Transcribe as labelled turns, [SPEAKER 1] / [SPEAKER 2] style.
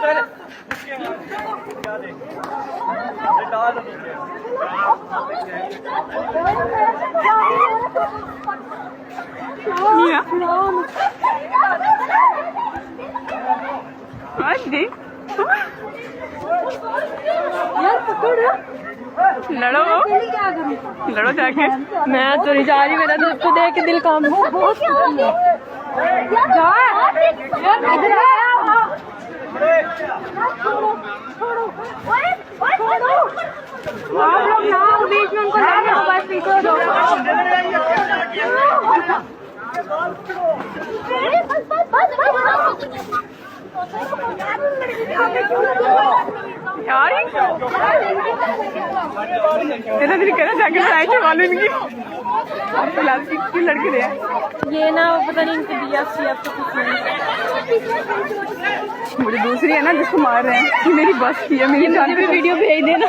[SPEAKER 1] लड़ो लड़ो जाके। मैं तो नहीं जा रही, मेरा तो उसको देख के दिल काम आप लोग ना बीच में उनको बस पीछे दो। यार तेरा दिल करा जाके ट्राई करवा लो इनकी। की लड़के दे ये ना पता नहीं इनको दिया तो कुछ नहीं। मुझे दूसरी है ना जिसको मार रहे हैं कि मेरी बस की है, मेरी जान पे वीडियो भेज देना।